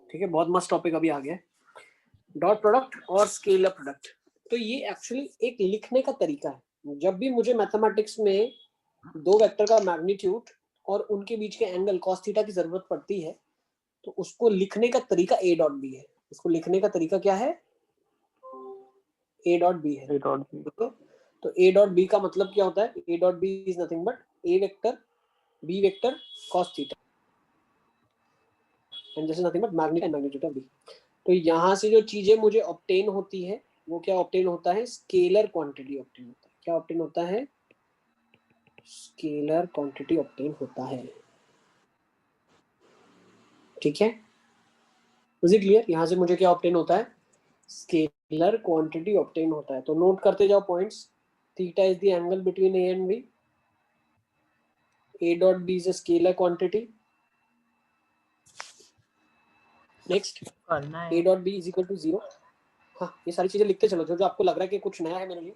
ठीक है, बहुत मस्त टॉपिक अभी आ गया है, डॉट प्रोडक्ट और स्केलर प्रोडक्ट। तो ये एक्चुअली एक लिखने का तरीका है। जब भी मुझे मैथमेटिक्स में दो वेक्टर का मैग्नीट्यूड और उनके बीच के एंगल कॉस थीटा की जरूरत पड़ती है, तो उसको लिखने का तरीका ए डॉट बी है। इसको लिखने का तरीका क्या है? ए डॉट बी है। तो ए डॉट बी का मतलब क्या होता है? A dot B is nothing but A vector B vector cos theta and this is nothing but magnitude of B. तो यहाँ से जो चीजें मुझे ऑब्टेन होती है वो क्या ऑब्टेन होता है? स्केलर क्वांटिटी ऑब्टेन होता है। क्या ऑब्टेन होता है? स्केलर क्वांटिटी ऑब्टेन होता है। ठीक है, इज इट क्लियर? यहाँ से मुझे क्या ऑब्टेन होता है? स्केलर क्वांटिटी ऑब्टेन होता है। तो नोट करते जाओ points. Theta is the angle between A and B. A dot B is a scalar quantity. Next, A dot B is equal to 0। हाँ, ये सारी चीजें लिखते चलो, जो जो आपको लग रहा है कि कुछ नया है मेरे लिए,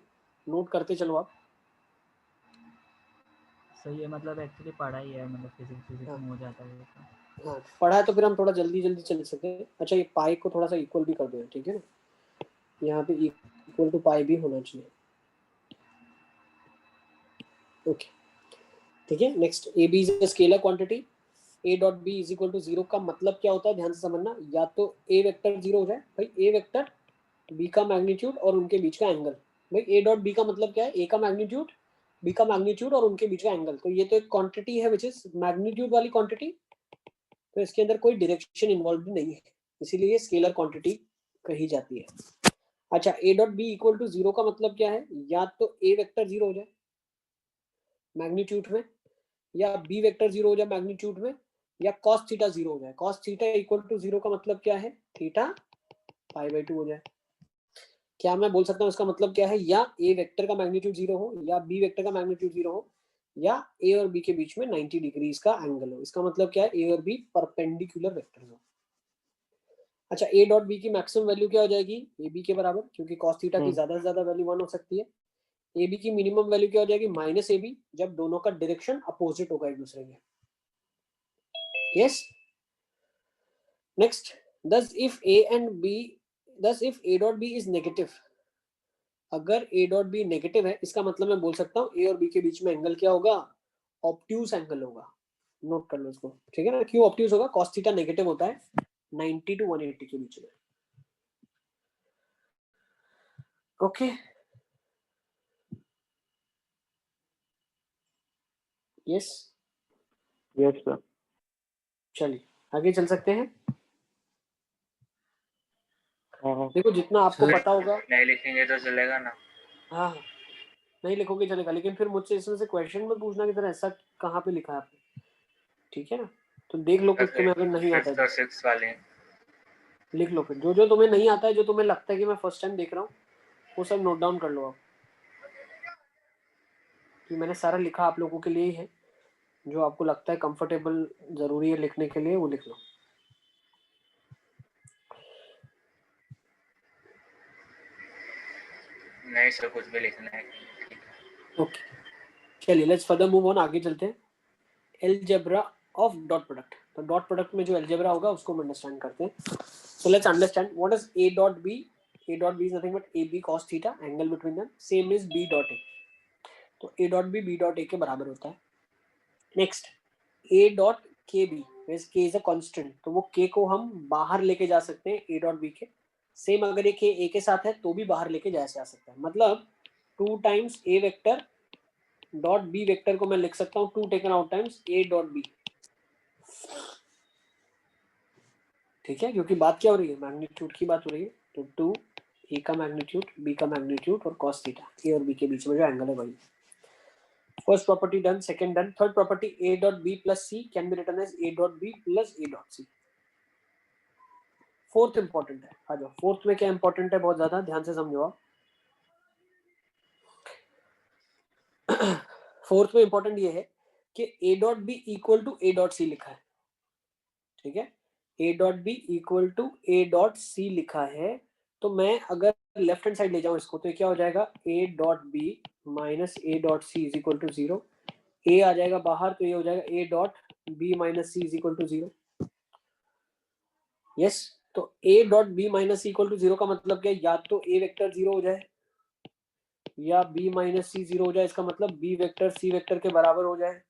नोट करते चलो आप। सही है, मतलब एक्चुअली पढ़ा ही है, मतलब फिजिक्स में हो जाता है। हाँ, पढ़ा है तो फिर हम थोड़ा जल्दी जल्दी चल सकते हैं। अच्छा, ये पाई को थोड़ा सा इक्वल भी कर दो, ठीक है ना? यहाँ पे इक्वल टू पाई भी होना चाहिए। ओके, ठीक है। Next, A B is a scalar quantity. A dot B is equal to 0 का मतलब क्या होता है? ध्यान से समझना। या तो ए वेक्टर 0 हो जाए भाई, ए वेक्टर बी का मैग्नीट्यूड और उनके बीच का एंगल। भाई ए डॉट बी का मतलब क्या है? ए का मैग्नीट्यूड, बी का मैग्नीट्यूड और उनके बीच का एंगल। तो ये तो एक क्वांटिटी है विच इज मैग्नीट्यूड वाली क्वांटिटी, तो इसके अंदर कोई डायरेक्शन इन्वॉल्व नहीं है, इसीलिए ये स्केलर क्वांटिटी कही जाती है। अच्छा, A dot B equal to 0 का मतलब क्या है? या तो ए वेक्टर 0 हो जाए मैग्नीट्यूड में, या बी वेक्टर 0 हो जाए मैग्नीट्यूड में, या cos थीटा 0 हो जाए। cos थीटा इक्वल टू 0 का मतलब क्या है? थीटा पाई बाई 2 हो जाए। क्या मैं बोल सकता हूँ इसका मतलब क्या है? या ए वेक्टर का मैग्नीट्यूड 0 हो, या बी वेक्टर का मैग्नीट्यूड 0 हो, या ए और बी के बीच में 90 डिग्रीज का एंगल हो। इसका मतलब क्या है? ए और बी परपेंडिकुलर वेक्टर हो। अच्छा, ए डॉट बी की मैक्सिमम वैल्यू क्या हो जाएगी? ए बी के बराबर, क्योंकि cos थीटा की ज्यादा से ज्यादा वैल्यू 1 हो सकती है। ए बी की मिनिमम वैल्यू क्या हो जाएगी? माइनस ए बी, जब दोनों का डायरेक्शन अपोजिट होगा एक दूसरे के। Yes. Next, thus if a and b, thus if a dot b is negative, अगर a dot b नेगेटिव है, इसका मतलब मैं बोल सकता हूँ a और b के बीच में एंगल क्या होगा? ऑब्ट्यूज एंगल होगा। नोट कर लो इसको, ठीक है ना? क्यों ऑब्ट्यूज होगा? cos थीटा नेगेटिव होता है 90 to 180 के बीच में। Okay, yes yes sir. चलिए आगे चल सकते हैं। हाँ, देखो, जितना आपको पता होगा। नहीं लिखेंगे तो चलेगा ना? हाँ, नहीं लिखोगे चलेगा, लेकिन फिर मुझसे इसमें से क्वेश्चन में पूछना कि तरह ऐसा कहाँ पे लिखा है आपने, ठीक है ना? तो देख लो कुछ तुम्हें अगर नहीं आता है, 6 वाले लिख लो। फिर जो जो तुम्हें नहीं आता है, जो तुम्हें लगता है कि मैं फर्स्ट टाइम देख रहा हूँ, वो सब नोट डाउन कर लो आप, कि मैंने सारा लिखा आप लोगों के लिए ही है। जो आपको लगता है कंफर्टेबल जरूरी है लिखने के लिए, वो लिख लो। नहीं सर, कुछ भी लिखना है। ओके, चलिए लेट्स फर्दर मूव ऑन, आगे चलते हैं। Algebra of dot product. तो डॉट प्रोडक्ट में जो अलजेब्रा होगा उसको हम अंडरस्टैंड करते हैं। So let's understand what is A dot B. A dot B is nothing but A B cos theta, angle between them same is B dot A. तो A dot B dot A के बराबर होता है। Next, A dot K B, K is a constant, तो वो के को हम बाहर लेके जा सकते हैं ए डॉट बी के। सेम अगर ये ए के साथ है तो भी बाहर लेके जा सकता है। मतलब 2 times A vector dot B vector को मैं लिख सकता हूँ 2 taken out times A dot B. ठीक है, क्योंकि बात क्या हो रही है? मैग्नीट्यूड की बात हो रही है। तो 2 ए का मैग्नीट्यूड, बी का मैग्नीट्यूड और cos थीटा, ए और बी के बीच में जो एंगल है वही। First property done, second done. Third property, a dot b plus c can be written as a dot b plus a dot c। Fourth important है, आ जाओ। फोर्थ में क्या इंपॉर्टेंट है? बहुत ज्यादा ध्यान से समझो आप। फोर्थ में इंपॉर्टेंट ये है कि a dot b equal to a dot c लिखा है, ठीक है? a dot b equal to a dot c लिखा है। तो मैं अगर लेफ्ट हैंड साइड ले जाऊं इसको, तो ये क्या हो जाएगा? a dot b minus a dot c is equal to 0। a आ जाएगा बाहर, तो ये हो जाएगा a dot b minus c is equal to 0। Yes, तो a dot b minus equal to 0 का मतलब क्या है? या तो a वेक्टर 0 हो जाए या b माइनस सी 0 हो जाए। इसका मतलब b वेक्टर c वेक्टर के बराबर हो जाए,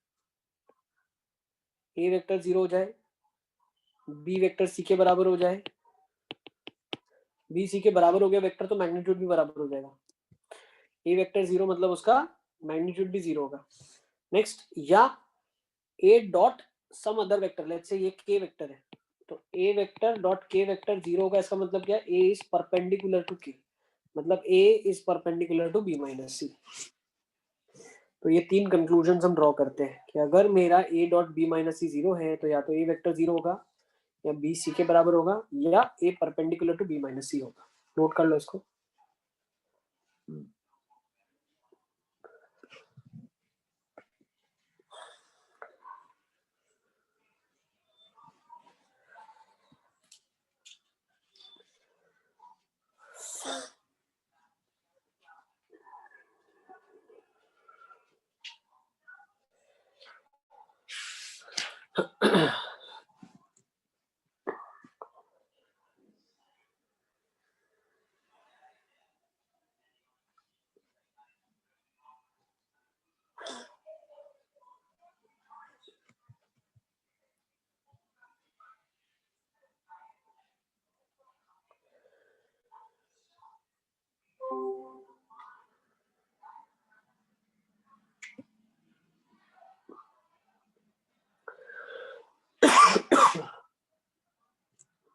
a वेक्टर 0 हो जाए, b वेक्टर c के बराबर हो जाए। b c के बराबर हो गया वेक्टर तो मैग्नीट्यूड भी बराबर हो जाएगा। a वेक्टर 0 मतलब उसका मैग्नीट्यूड भी 0 होगा। नेक्स्ट, या a dot some other vector, let's say ये k वेक्टर है, तो a vector dot k vector 0 होगा। इसका मतलब क्या है? a is perpendicular to k, मतलब a is perpendicular to b minus C. तो ये तीन कंक्लूजन हम ड्रॉ करते हैं कि अगर मेरा a डॉट b माइनस सी 0 है तो या तो a वेक्टर 0 होगा या b c के बराबर होगा या a perpendicular to b minus C होगा। नोट कर लो इसको।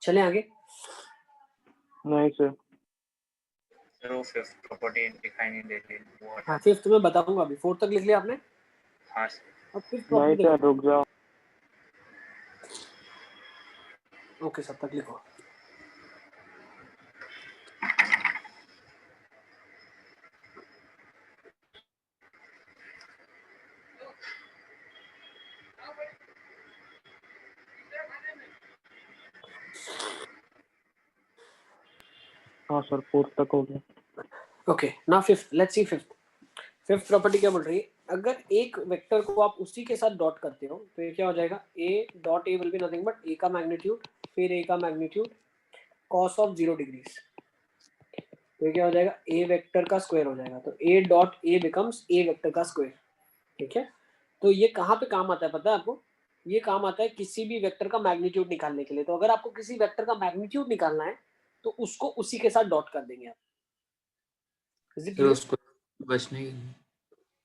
चले आगे। नहीं sir. So fifth property defined in detail. What? हाँ, फिफ्थ में बताऊंगा अभी। फोर्थ तक लिख लिया आपने? हाँ sir. अब फिफ्थ नहीं प्रॉपर्टी सर, देखो। रुक जाओ। ओके, सब तक लिखो। हाँ सर, 4 तक हो गया। Okay, now fifth, let's C fifth. Fifth property क्या बोल रही है? अगर एक वेक्टर को आप उसी के साथ डॉट करते हो तो ये क्या हो जाएगा? a dot a will be nothing but a का मैग्नीट्यूड फिर a का मैग्नीट्यूड cos ऑफ 0 डिग्रीज। तो ये क्या हो जाएगा? a वेक्टर का स्क्वायर हो जाएगा। तो a dot a becomes a vector का स्क्वायर। ठीक है, तो ये कहाँ पे काम आता है पता है आपको? ये काम आता है किसी भी वेक्टर का मैग्नीट्यूड निकालने के लिए। तो अगर आपको किसी वेक्टर का मैग्नीट्यूड निकालना है तो उसको उसी के साथ डॉट कर देंगे आप। Is it sir clear? उसको बचने के लिए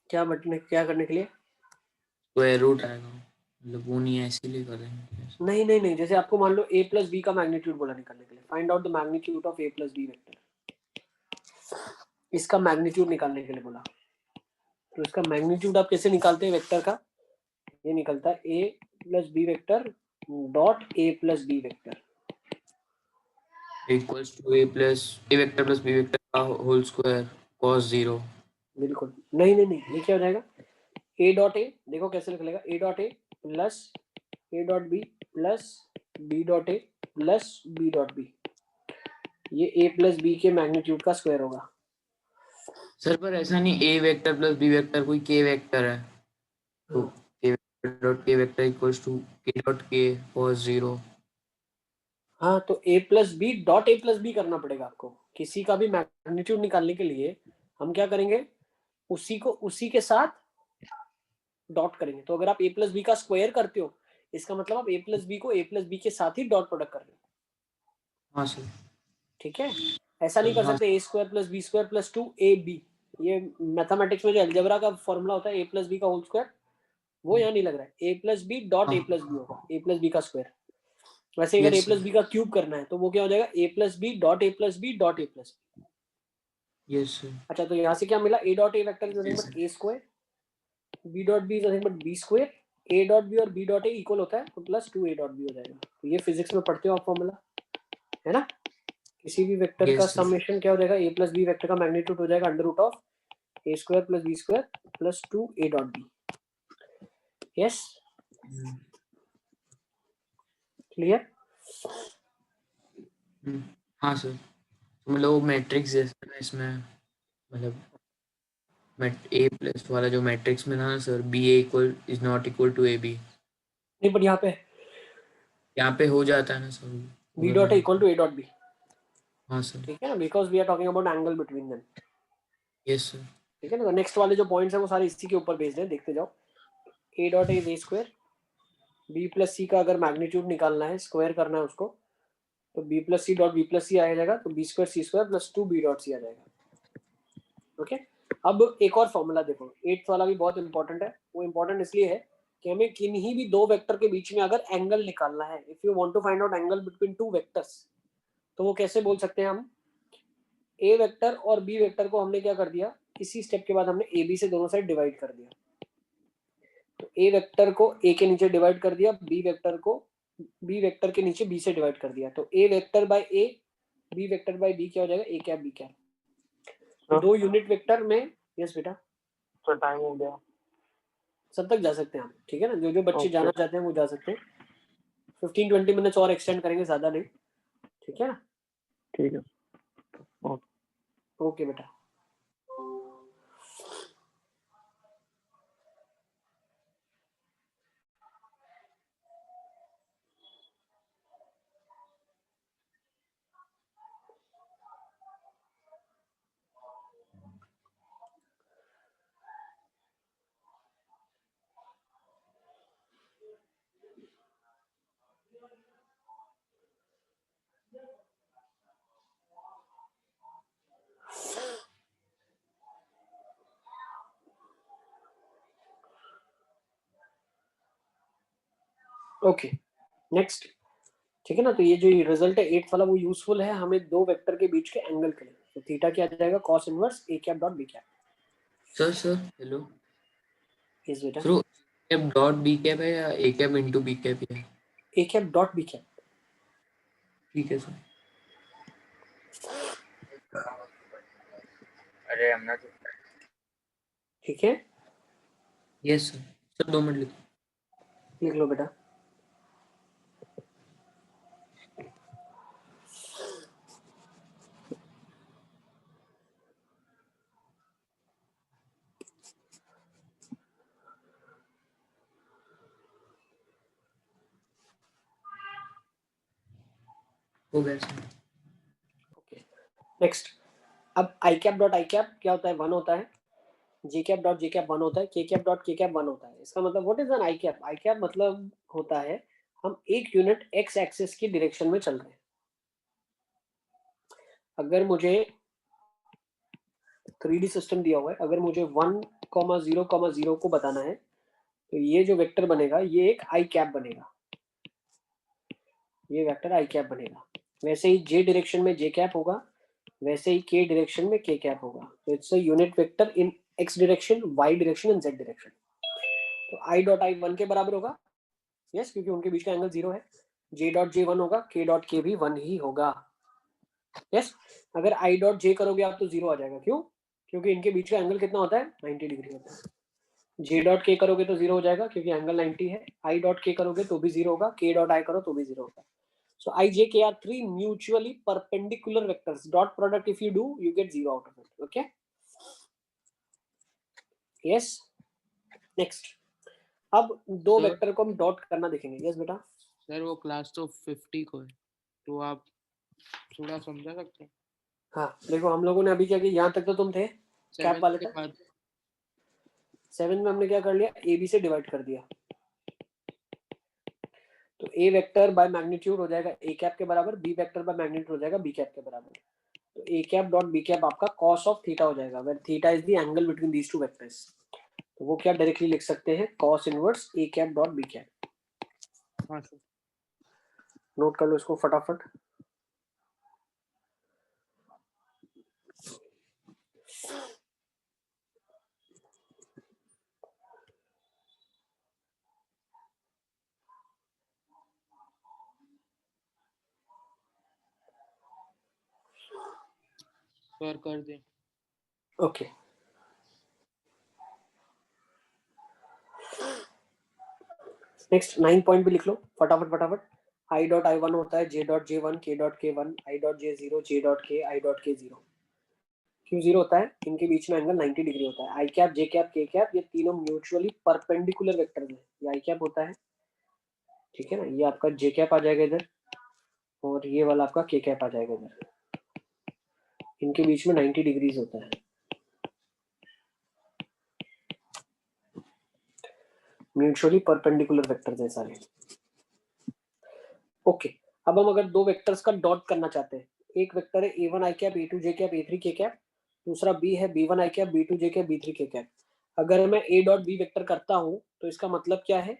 क्या करने के लिए? स्क्वायर रूट आएगा, मतलब वो नहीं है इसीलिए करेंगे। नहीं नहीं नहीं, जैसे आपको मान लो a प्लस बी का मैग्नीट्यूड बोला निकालने के लिए, find out the magnitude of a plus B vector. इसका मैग्नीट्यूड निकालने के लिए बोला, तो इसका मैग्नीट्यूड आप कैसे निकालते हैं वेक्टर का? ये निकलता है a plus B vector dot a plus B vector equals to A vector plus B vector का होल स्क्वायर cos 0। बिल्कुल नहीं नहीं नहीं, ये क्या हो जाएगा? a डॉट ए, देखो कैसे निकलेगा? a dot A plus a dot B plus b dot A plus b dot B, ये a प्लस बी के मैग्नीट्यूड का स्क्वायर होगा। सर पर ऐसा नहीं, A vector plus B vector कोई के वेक्टर है तो K vector dot K vector equals to K dot K cos 0। हाँ, तो a plus B dot A plus B करना पड़ेगा आपको। किसी का भी मैग्नीट्यूड निकालने के लिए हम क्या करेंगे? उसी को उसी के साथ डॉट करेंगे। तो अगर आप a प्लस बी का स्क्वायर करते हो इसका मतलब आप a प्लस बी को a प्लस बी के साथ ही डॉट प्रोडक्ट कर रहे हो। हाँ सर। ठीक है, ऐसा नहीं कर हाँ सकते a square plus B square plus 2ab। ये मैथमेटिक्स में जो अलजेब्रा का फॉर्मूला होता है a प्लस बी का होल स्क्वायर, वो यहाँ नहीं लग रहा है। a plus B dot A plus B होगा, a प्लस बी का स्क्वायर। वैसे अगर यस a प्लस बी का क्यूब करना है तो वो क्या हो जाएगा? a plus B dot A plus B dot A plus B. Yes sir. अच्छा, तो यहाँ से क्या मिला? a dot A vector is nothing but a square, b dot B is nothing but b square, a dot B और b dot A equal होता है तो प्लस 2a डॉट बी हो जाएगा। तो ये फिजिक्स में पढ़ते हो आप फॉर्मूला, है ना? किसी भी वेक्टर का यस सर। समेशन क्या हो जाएगा? a प्लस बी वेक्टर का मैग्नीट्यूड हो जाएगा under root of a square plus b square plus 2a dot B. Yes, clear? हाँ सर, मतलब वो मैट्रिक्स जैसा है इसमें, मतलब ए प्लस वाला जो मैट्रिक्स में था ना sir, B A equal is not equal to A B, नहीं, बट यहाँ पे यहाँ पे हो जाता है ना sir. B dot A equal to A dot B, हाँ सर, ठीक है ना, because we are talking about angle between them, yes sir, ठीक है ना। नेक्स्ट वाले जो पॉइंट्स है वो सारे इसी के ऊपर बेस्ड है, देखते जाओ। A dot A is A square, B plus C का अगर मैग्नीट्यूड निकालना है, स्क्वायर करना है उसको, तो B plus C dot B plus C आ जाएगा, तो B square C square plus 2 B dot C आ जाएगा। ओके, अब एक और फॉर्मूला देखो, 8th वाला भी बहुत इंपॉर्टेंट है। वो इंपॉर्टेंट इसलिए है कि हमें किन्हीं भी दो वेक्टर के बीच में अगर एंगल निकालना है, if you want to find out angle between two vectors, तो वो कैसे बोल सकते हैं हम, ए वेक्टर और बी वेक्टर को हमने क्या कर दिया, इसी स्टेप के बाद हमने ए बी से दोनों साइड डिवाइड कर दिया। तो ए वेक्टर को ए के नीचे डिवाइड कर दिया, बी वेक्टर को बी वेक्टर के नीचे बी से डिवाइड कर दिया, तो A vector by A, B vector by B क्या हो जाएगा, ए कैप बी कैप। तो दो यूनिट वेक्टर में, यस बेटा, सर टाइम हो गया। सब तक जा सकते हैं हम, ठीक है ना, जो जो बच्चे Okay. जाना चाहते हैं वो जा सकते हैं। 15-20 मिनट्स और एक्सटेंड करेंगे, ज्यादा नहीं, ठीक है ना। ठीक है। ओके बेटा। ओके नेक्स्ट, ठीक है ना। तो ये जो रिजल्ट है 8th वाला, वो यूजफुल है हमें दो वेक्टर के बीच के एंगल के लिए। तो थीटा क्या आ जाएगा, cos inverse a cap dot b cap. Sir hello yes बेटा, sir, cap dot B cap है या A cap into B cap है? a cap dot b cap. ठीक है सर। अरे हमने तो ठीक है, यस सर, सर 2 मिनट लिख लो बेटा। हो गया सर। ओके नेक्स्ट, अब आई कैप डॉट आई कैप क्या होता है, 1 होता है, जे कैप डॉट जे कैप 1 होता है, के कैप डॉट के कैप 1 होता है। इसका मतलब what is an I cap, I cap मतलब होता है हम एक यूनिट एक्स एक्सिस की डायरेक्शन में चल रहे हैं। अगर मुझे 3D सिस्टम दिया हुआ है, अगर मुझे 1,0,0 को बताना है, तो ये जो वेक्टर बनेगा ये एक आई कैप बनेगा, ये वेक्टर आई कैप बनेगा। वैसे ही जे डायरेक्शन में जे कैप होगा, वैसे ही के डायरेक्शन में के कैप होगा। तो it's a unit vector in X direction, Y direction and Z direction. तो आई डॉट आई 1 के बराबर होगा, यस, क्योंकि उनके बीच का एंगल 0 है। जे डॉट जे 1 होगा, के डॉट के भी 1 ही होगा, यस। अगर आई डॉट जे करोगे आप तो 0 आ जाएगा, क्यों, क्योंकि इनके बीच का एंगल कितना होता है, 90 डिग्री होता है। जे डॉट के करोगे तो 0 हो जाएगा क्योंकि एंगल 90 है। आई डॉट के करोगे तो भी 0 होगा, के डॉट आई करो तो भी 0 होगा। So I J K are three mutually perpendicular vectors. Dot product if you do, you get 0 out of it. Okay. Yes. Next. अब दो Sir? वेक्टर को हम डॉट करना देखेंगे। यस बेटा। सर वो क्लास तो 50 को है, तो आप थोड़ा समझा सकते हैं? हाँ देखो, हम लोगों ने अभी क्या किया, यहाँ तक तो तुम थे कैप 7 वाले के तक। बाद 7 में हमने क्या कर लिया, ए बी से डिवाइड कर दिया। तो ए वेक्टर बाय मैग्नीट्यूड हो जाएगा ए कैप के बराबर, बी वेक्टर बाय मैग्नीट्यूड हो जाएगा बी कैप के बराबर। तो A cap dot B cap आपका कॉस ऑफ थीटा हो जाएगा, where theta is the angle between these two vectors. तो वो क्या डायरेक्टली लिख सकते हैं, cos inverse A cap dot B cap. हाँ सर। नोट कर लो इसको फटाफट। सर कर दे। ओके नेक्स्ट 9 पॉइंट भी लिख लो फटाफट फटाफट। आई डॉट आई 1 होता है जे डॉट जे 1 के डॉट के 1, I dot J 0 J dot के, आई डॉट के 0। क्यों 0 होता है, इनके बीच में एंगल 90 डिग्री होता है। आई कैप जे कैप के कैप ये तीनों म्यूचुअली परपेंडिकुलर वेक्टर्स हैं। ये आई कैप होता है, ठीक है ना, ये आपका जे कैप आ जाएगा इधर, और ये वाला आपका के कैप आ जाएगा इधर, इनके बीच में 90 डिग्रीज होता है। म्यूचुअली परपेंडिकुलर वेक्टर्स है सारे। ओके, अब हम अगर दो वेक्टर्स का डॉट करना चाहते हैं, एक वेक्टर है a1 i cap a2 j cap a3 k cap, दूसरा b है b1 i cap b2 j cap b3 k cap. अगर मैं a डॉट b वेक्टर करता हूं तो इसका मतलब क्या है?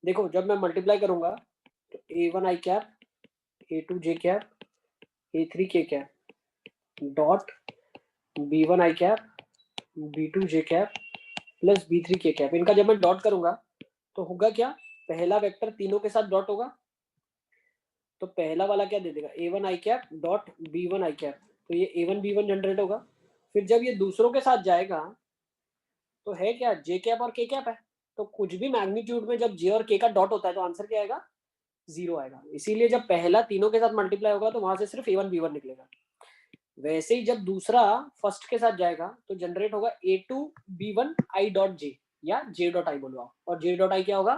देखो, जब मैं मल्टीप्लाई करूंगा तो a1 i cap a2 j cap a3 k cap dot b1 i cap b2 j cap plus b3 k cap, इनका जब मैं डॉट करूंगा तो होगा क्या? पहला वेक्टर तीनों के साथ डॉट होगा, तो पहला वाला क्या दे देगा? a1 i cap dot b1 i cap, तो ये a1 b1 जनरेट होगा। फिर जब ये दूसरों के साथ जाएगा तो है क्या? j कैप और k कैप है, तो कुछ भी मैग्नीट्यूड में जब j और k का डॉट होता है तो आंसर क्या आएगा? 0 आएगा। इसीलिए जब पहला तीनों के साथ मल्टीप्लाई होगा तो वहां से सिर्फ a1 b1 निकलेगा। वैसे ही जब दूसरा फर्स्ट के साथ जाएगा तो जनरेट होगा a2 b1 i dot j या j डॉट i बोलो आप, और j डॉट i क्या होगा?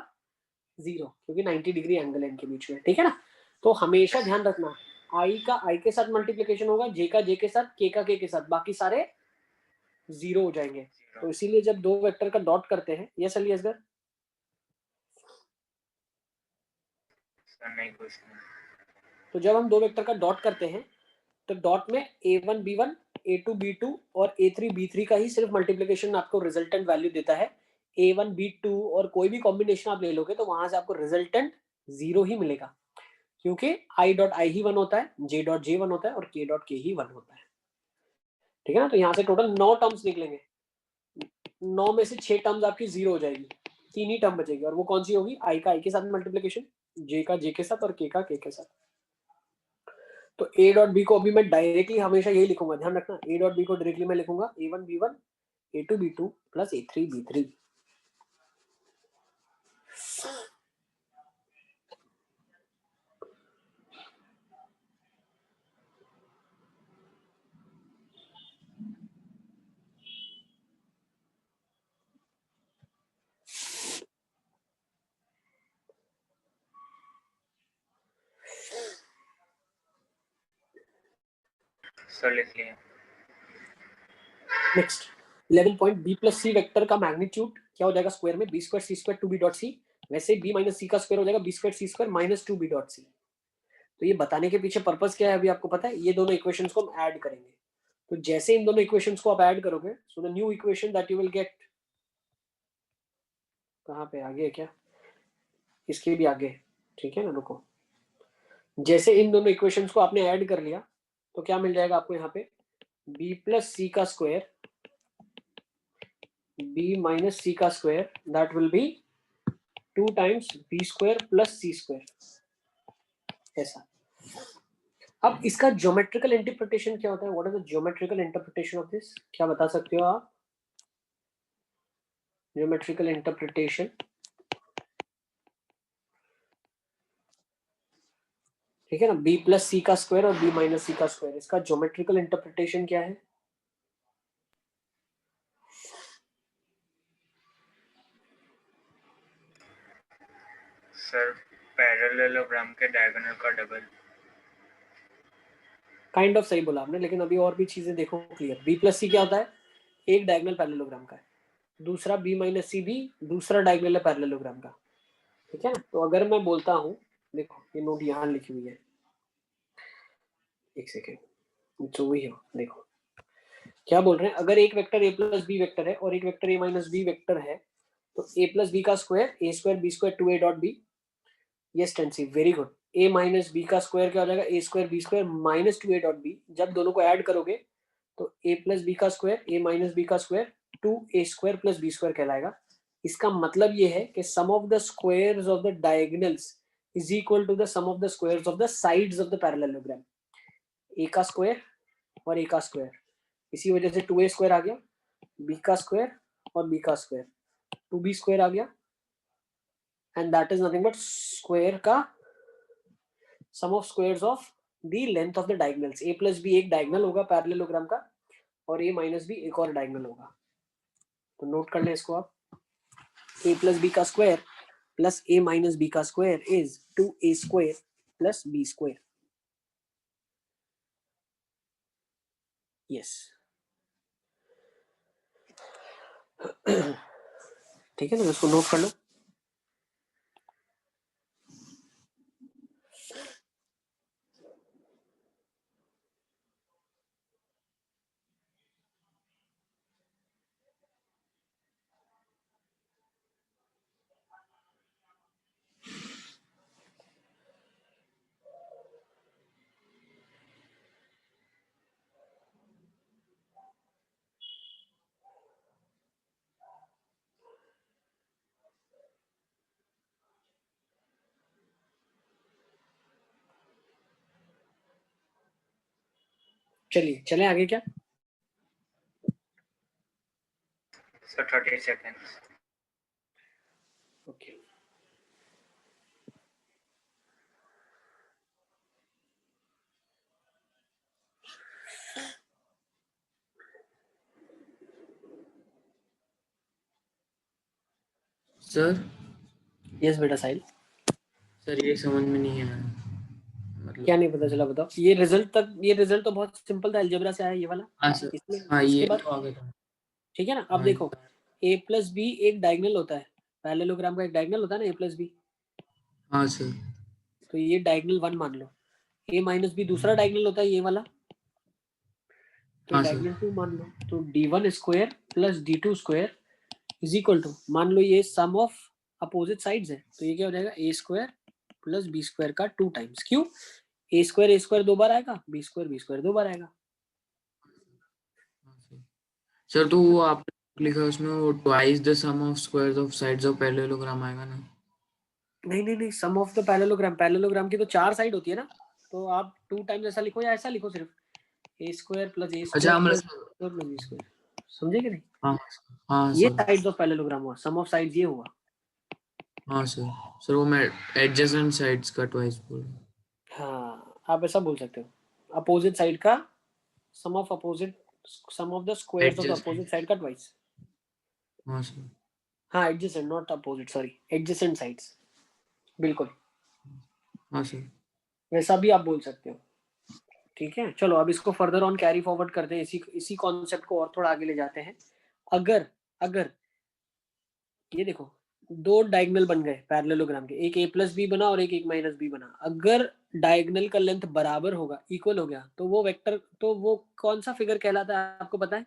0, क्योंकि 90 डिग्री एंगल है इनके बीच में, ठीक है ना। तो हमेशा ध्यान रखना, i का i के साथ मल्टीप्लिकेशन होगा, j का j के साथ, k का k के साथ, बाकी सारे 0 हो जाएंगे। तो इसीलिए जब दो वेक्टर का डॉट करते हैं, यस अली असगर, सर नहीं क्वेश्चन। तो जब हम दो वेक्टर का डॉट करते हैं तो डॉट में a1 b1 a2 b2 और a3 b3 का ही सिर्फ मल्टीप्लिकेशन आपको रिजल्टेंट वैल्यू देता है। a1 b2 और कोई भी कॉम्बिनेशन आप ले लोगे तो वहां से आपको रिजल्टेंट 0 ही मिलेगा, क्योंकि i डॉट i ही 1 होता है, j डॉट j 1 होता है और k डॉट k ही 1 होता है, ठीक है ना। तो यहाँ से टोटल 9 टर्म्स निकलेंगे, 9 में से 6 टर्म्स आपकी 0 हो जाएगी, 3 ही टर्म बचेगी, और वो कौन सी होगी? i का i के साथ मल्टीप्लिकेशन, j का j के साथ और k का k के साथ। तो a डॉट b को अभी मैं डायरेक्टली हमेशा यही लिखूंगा, ध्यान रखना, a डॉट b को डायरेक्टली मैं लिखूंगा a1 b1 a2 b2 plus a3 b3। Sir लिख लिया। Next 11 point b plus c vector का मैग्नीट्यूड क्या हो जाएगा स्क्वायर में? b square c square 2b dot c, वैसे b माइनस c का स्क्वायर हो जाएगा b square c square minus 2b dot c। तो ये बताने के पीछे पर्पस क्या है अभी आपको पता है? ये दोनों इक्वेशंस को हम ऐड करेंगे, तो जैसे इन दोनों इक्वेशंस को आप ऐड करोगे, so the new equation that you will get, कहाँ पे आगे है क्या? इसके भी आगे, ठीक है ना, रुको। जैसे इन दोनों इक्वेशंस को आपने ऐड कर लिया तो क्या मिल जाएगा आपको यहाँ पे? b प्लस c का स्क्वायर b माइनस c का square, that will be 2 times b square plus c square, ऐसा। अब इसका ज्योमेट्रिकल इंटरप्रिटेशन क्या होता है? What is the geometrical interpretation of this? क्या बता सकते हो आप? ज्योमेट्रिकल इंटरप्रिटेशन, ठीक है ना, b प्लस c का स्क्वायर और b माइनस c का स्क्वायर, इसका ज्योमेट्रिकल इंटरप्रिटेशन क्या है? सर पैरेललोग्राम के डायगोनल का डबल। काइंड ऑफ सही बोला आपने, लेकिन अभी और भी चीजें देखो क्लियर। b प्लस सी क्या होता है? एक डायगोनल पैरेललोग्राम का है, दूसरा b माइनस सी भी दूसरा डायगोनल है पैरेललोग्राम का, ठीक है ना। तो अगर मैं बोलता हूँ, देखो ये नोट यहाँ लिखी हुई है, एक सेकेंड, तो वही हो, देखो क्या बोल रहे हैं। अगर एक vector a plus B vector है और एक vector a minus B vector है, तो a प्लस बी का square a square b square 2a dot b, yes टेंसी, very good. a minus B का स्क्वायर क्या हो जाएगा? a square b square minus 2a dot b। जब दोनों को ऐड करोगे तो a प्लस बी का स्क्वायर a माइनस बी का square 2a square plus b square कहलाएगा। इसका मतलब ये है कि sum of the squares of the diagonals is equal to the sum of the squares of the sides of the parallelogram. a का square और a का स्क्वायर, इसी वजह से 2a स्क्वायर आ गया, b का स्क्वायर और b का स्क्वायर 2b स्क्वायर आ गया, and that is nothing but square का sum of squares of the length of the diagonals. a plus B एक डायगोनल होगा पैरेललोग्राम का और a माइनस बी एक और डायगोनल होगा। तो नोट कर लें इसको आप, a प्लस बी का square plus a minus B का square is 2a square plus b square. Yes ठीक है ना, इसको नोट कर लो। चलिए चले आगे क्या? So 30 seconds. Okay sir yes बेटा साहिल, सर ये समझ में नहीं आया, मतलब क्या नहीं पता चला बताओ? ये रिजल्ट तो बहुत सिंपल था, अलजेब्रा से आया ये वाला। हाँ सर, इसमें हाँ इसके ये बाद तो आगे था। ठीक है ना। अब हाँ, देखो a प्लस बी एक डायगोनल होता है, पैरेललोग्राम का एक डायगोनल होता है ना a प्लस बी, हाँ सर, तो ये डायगोनल 1 मान लो। a माइनस बी दूसरा डायगोनल होता है ये वाला, तो हाँ डायगोनल सर, 2 मान लो। तो d1 square plus d2 square is equal to, मान लो ये सम ऑफ अपोजिट साइड्स है, तो ये क्या हो जाएगा a square plus B square का 2 टाइम्स। क्यों? a स्क्वायर 2 बार आएगा, b स्क्वायर 2 बार आएगा। सर तो वो आपने लिखा उसमें वो twice the sum of squares of sides of parallelogram आएगा ना? नहीं सम ऑफ द पैरेललोग्राम की तो 4 साइड होती है ना, तो आप 2 टाइम्स ऐसा लिखो या ऐसा लिखो सिर्फ a स्क्वायर प्लस a अच्छा स्क्वायर मतलब प्लस b स्क्वायर, समझे कि नहीं? हाँ हाँ ये सर, साइड्स ऑफ पैरेललोग्राम हुआ, सम ऑफ साइड्स ये हुआ। हाँ सर, सर वो मैं एडजेसेंट साइड्स का ट्वाइस बोल रहा हूँ। हाँ आप ऐसा बोल सकते हो, अपोजिट साइड का sum of the squares of the adjacent, opposite side का ट्वाइस। हाँ सर, हाँ adjacent not opposite, sorry adjacent sides, बिल्कुल हाँ सर, वैसा भी आप बोल सकते हो। ठीक है चलो अब इसको फर्दर ऑन कैरी फॉरवर्ड करते हैं, इसी कॉन्सेप्ट को और थोड़ा आगे ले जाते हैं। अगर अगर ये देखो दो डायगोनल बन गए पैरेललोग्राम के, एक a प्लस बी बना और एक माइनस बी बना, अगर डायगोनल का लेंथ बराबर होगा, इक्वल हो गया, तो वो वेक्टर, तो वो कौन सा फिगर कहलाता है आपको पता है?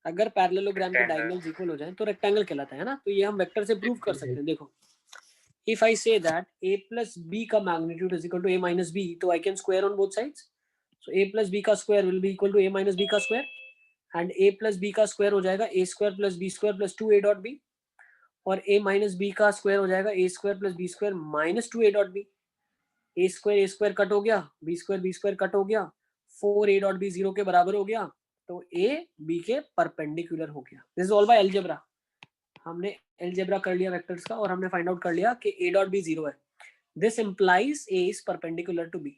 अगर पैरेललोग्राम के Rectangle. डायगोनल्स इक्वल हो जाए तो रेक्टेंगल कहलाता है ना। तो ये हम वेक्टर से प्रूव कर सकते हैं। देखो if I say that a plus b का magnitude is equal to a minus b, तो I can square on both sides. So a plus b का square will be equal to a minus b का square, and a plus b का square हो जाएगा a square plus b square plus 2a dot b, और a minus b का square हो जाएगा a square plus b square minus 2a dot b। a square cut हो गया, b square cut हो गया, 4a dot b 0 के बराबर हो गया, तो a b के परपेंडिकुलर हो गया। This is all by algebra. हमने अलजेब्रा कर लिया वेक्टर्स का और हमने फाइंड आउट कर लिया कि a डॉट b 0 है। This implies a is perpendicular to b।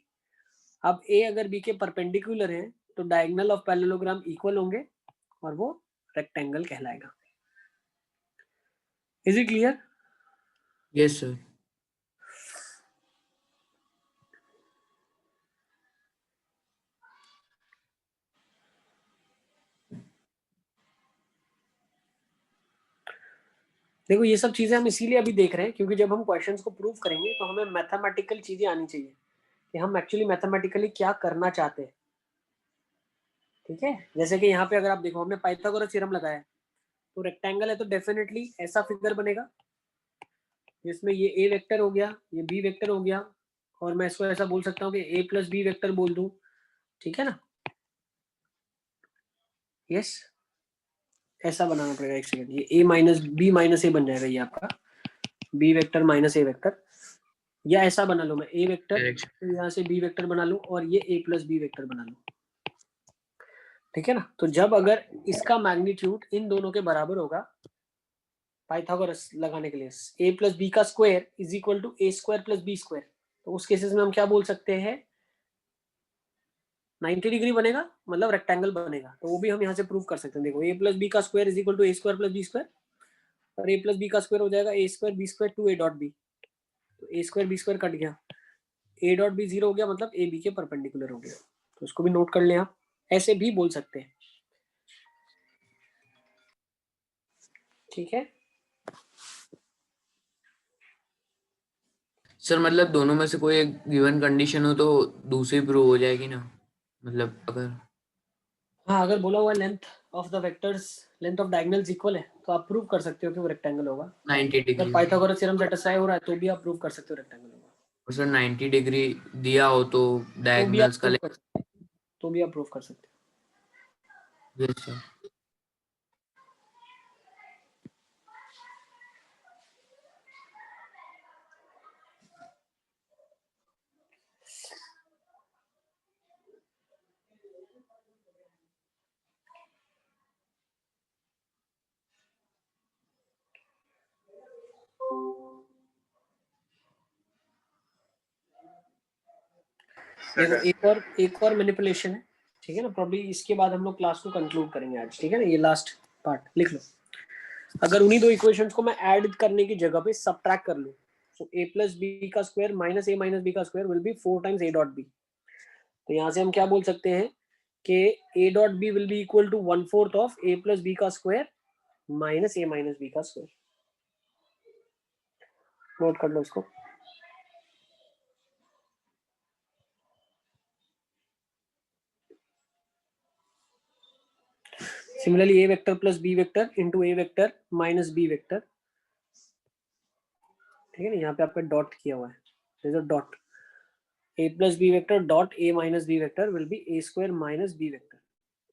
अब a अगर b के परपेंडिकुलर है तो डायगोनल ऑफ पैरेललोग्राम इक्वल होंगे और वो रेक्टेंगल कहलाएगा। Is it clear? Yes sir, देखो ये सब चीजें हम इसीलिए अभी देख रहे हैं क्योंकि जब हम क्वेश्चंस को प्रूव करेंगे तो हमें मैथमेटिकल चीजें आनी चाहिए कि हम एक्चुअली मैथमेटिकली क्या करना चाहते हैं। ठीक है, जैसे कि यहाँ पे अगर आप देखो हमने पाइथागोरस थ्योरम लगाया, तो रेक्टेंगल है तो डेफिनेटली ऐसा फिगर बनेगा जिसमें ये a वेक्टर हो गया, ये b वेक्टर हो गया, और मैं इसको ऐसा बोल सकता हूँ कि a प्लस बी वेक्टर बोल दूं। ठीक है ना? यस ऐसा बनाना पड़ेगा। एक सेकंड, ये a माइनस बी माइनस ए बन जाएगा, ये आपका b वेक्टर माइनस ए वेक्टर, या ऐसा बना लो मैं a वेक्टर, डायरेक्शन, तो यहाँ से b वेक्टर बना लूं और ये a प्लस बी वेक्टर बना लूं। ठीक है ना? तो जब अगर इसका मैग्नीट्यूड इन दोनों के बराबर होगा, पाइथागोरस लगाने के लिए a प्लस बी का square is equal to a square plus B square, तो उस केसेस में हम क्या बोल सकते हैं? 90 डिग्री बनेगा, मतलब रेक्टेंगल बनेगा। तो वो भी हम यहाँ से प्रूव कर सकते हैं। देखो a प्लस बी का square is equal to a square plus B square, और a प्लस बी का स्क्वायर हो जाएगा a square B square 2a dot B, तो a square B square cut गया, a डॉट बी 0 हो गया, मतलब a b के परपेंडिकुलर हो गया। तो इसको भी नोट कर लें आप। ऐसे भी बोल सकते हैं, ठीक है। सर मतलब दोनों में से कोई एक गिवन कंडीशन हो तो दूसरी प्रूव हो जाएगी ना, मतलब अगर हाँ, अगर बोला हुआ length of the vectors, length of diagonals equal है तो आप प्रूव कर सकते हो कि वो रेक्टेंगल होगा। 90 अगर डिग्री पाइथागोरस थ्योरम सेटिस्फाई हो रहा है तो भी आप प्रूव कर सकते हो रेक्टेंगल होगा, और सर 90 डिग्री दिया हो तो तो भी आप डायगोनल्स का प्रूव कर सकते हो, तो भी आप प्रूव कर सकते हो। Yes sir. देखो सर एक और मैनिपुलेशन है, ठीक है ना, प्रॉब्ली इसके बाद हम लोग क्लास को कंक्लूड करेंगे आज, ठीक है ना। ये लास्ट पार्ट लिख लो। अगर उन्हीं दो इक्वेशंस को मैं ऐड करने की जगह पे सबट्रैक्ट कर लूं, सो a प्लस बी का square minus a minus B का square will be 4 times a dot B. तो यहाँ से हम क्या बोल सकते हैं कि a dot B will be equal to 1/4 of a plus B का square minus a minus B का स्क्वायर। नोट कर लो इसको। Similarly, a vector plus b vector into a vector minus b vector, ठीक है ना, यहाँ पे आपका डॉट किया हुआ है, dot a plus b vector dot a minus b vector will be a square minus b vector,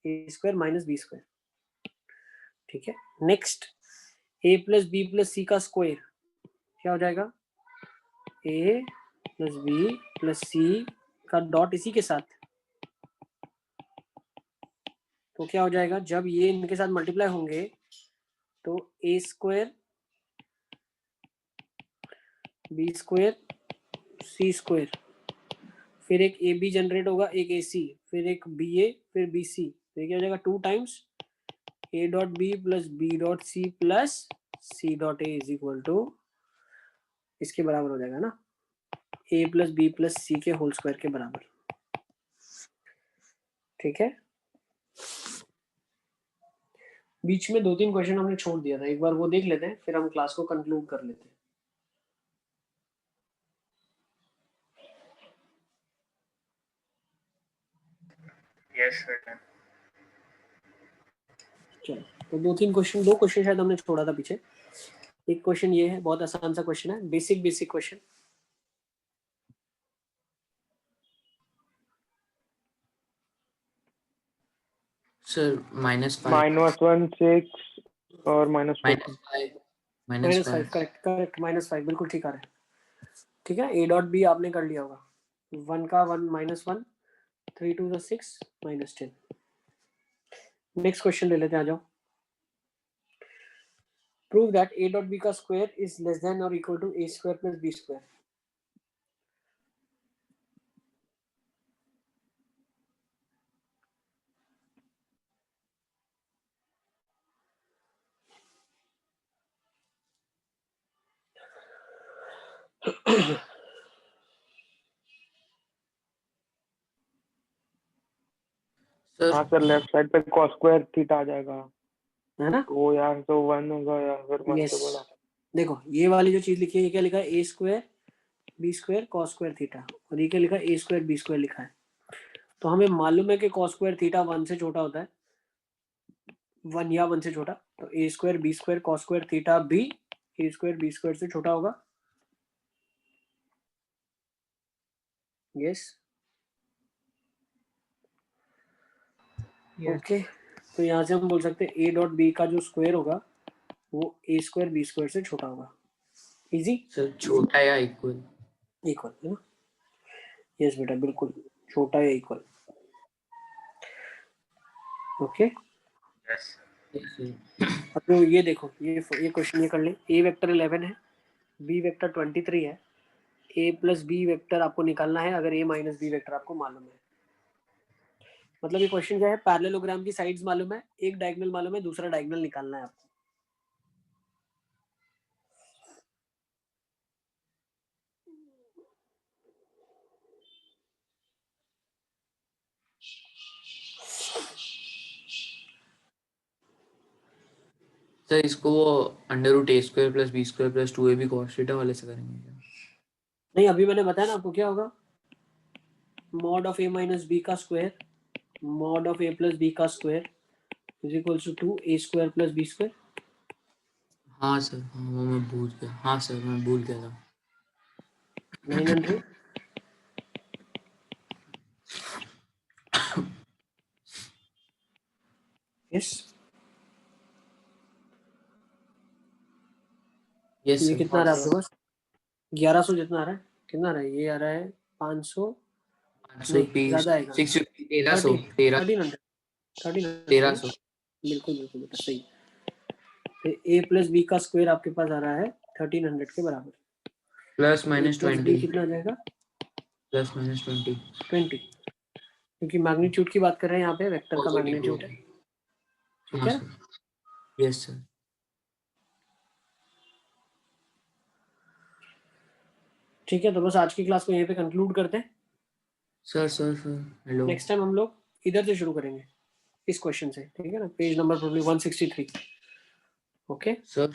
a square minus b square, ठीक है। Next a plus b plus c का स्क्वायर क्या हो जाएगा, a plus b plus c का dot इसी के साथ, तो क्या हो जाएगा, जब ये इनके साथ मल्टीप्लाई होंगे तो a square b square c square, फिर एक ए बी जनरेट होगा, एक ए सी, फिर एक बी ए, फिर बी सी, तो क्या हो जाएगा 2 times A dot B plus B dot C plus C dot A is equal to, इसके बराबर हो जाएगा ना, A plus B plus C के होल स्क्वायर के बराबर, ठीक है। बीच में 2-3 क्वेश्चन हमने छोड़ दिया था, एक बार वो देख लेते हैं, फिर हम क्लास को कंक्लूड कर लेते हैं। Yes sir. चलो, तो 2 क्वेश्चन शायद हमने छोड़ा था पीछे। एक क्वेश्चन ये है, बहुत आसान सा क्वेश्चन है, बेसिक क्वेश्चन। सर -5 -1 6 और -4 -5 करेक्ट -5 बिल्कुल ठीक आ रहा है, ठीक है। ए डॉट बी आपने कर लिया होगा, 1 का 1 -1, 3 to the 6 -10। नेक्स्ट क्वेश्चन ले लेते हैं, आ जाओ। Prove that a dot b का स्क्वायर इज लेस देन और equal to a square plus b square. हाँ सर सर, लेफ्ट साइड पे cos स्क्वायर थीटा आ जाएगा, है ना, तो या तो 1 होगा या फिर 1 यस। से बड़ा। देखो ये वाली जो चीज लिखी है, ये क्या लिखा है, a square b square cos square theta, और ये क्या लिखा है, a स्क्वायर b स्क्वायर लिखा है। तो हमें मालूम है कि cos स्क्वायर थीटा 1 से छोटा होता है, 1 या 1 से छोटा, तो a square b square cos square theta भी a स्क्वायर b स्क्वायर से छोटा होगा, यस Yes. ओके। तो यहाँ से हम बोल सकते हैं a डॉट बी का जो स्क्वायर होगा वो a स्क्वायर b स्क्वायर से छोटा होगा, इजी, सर छोटा या इक्वल? इक्वल है ना, यस बेटा बिल्कुल, छोटा या इक्वल, ओके। यस अब तो ये देखो, ये क्वेश्चन ये कर ले, a वेक्टर 11 है, b वेक्टर 23 है, a प्लस बी वेक्टर आपको निकालना है अगर a माइनस बी वेक्टर आपको मालूम है। मतलब ये क्वेश्चन क्या है, पैरेललोग्राम की साइड्स मालूम है, एक डायगोनल मालूम है, दूसरा डायगोनल निकालना है आपको। सर इसको वो under root A square plus B square plus 2ab cos theta वाले से करेंगे क्या? नहीं, अभी मैंने बताया ना आपको क्या होगा, mod of a minus B का square mod of a plus B का square is equals to a square plus B square. हाँ सर, हाँ वो मैं भूल गया, हाँ सर मैं भूल गया था। 900 यस। यस ये सर। कितना आ रहा है आपके पास? 1100 जितना आ रहा है, कितना आ रहा है? ये आ रहा है 500, 500 नहीं ज्यादा आएगा, 650 1300 1300 1300 बिल्कुल बिल्कुल बेटा सही। तो a प्लस बी का स्क्वायर आपके पास आ रहा है 1300 के बराबर। Plus minus A plus B 20 कितना आ जाएगा? प्लस माइनस 20 20, क्योंकि मैग्नीट्यूड की बात कर रहे हैं यहाँ पे, वेक्टर का पॉजिटिव मैग्नीट्यूड है, ठीक हाँ है। Sir, yes sir. ठीक है, तो बस आज की क्लास को यहीं पे कंक्लूड करते हैं। Sir hello. नेक्स्ट टाइम हम लोग इधर से शुरू करेंगे, इस क्वेश्चन से, ठीक है ना, पेज नंबर 163। Okay sir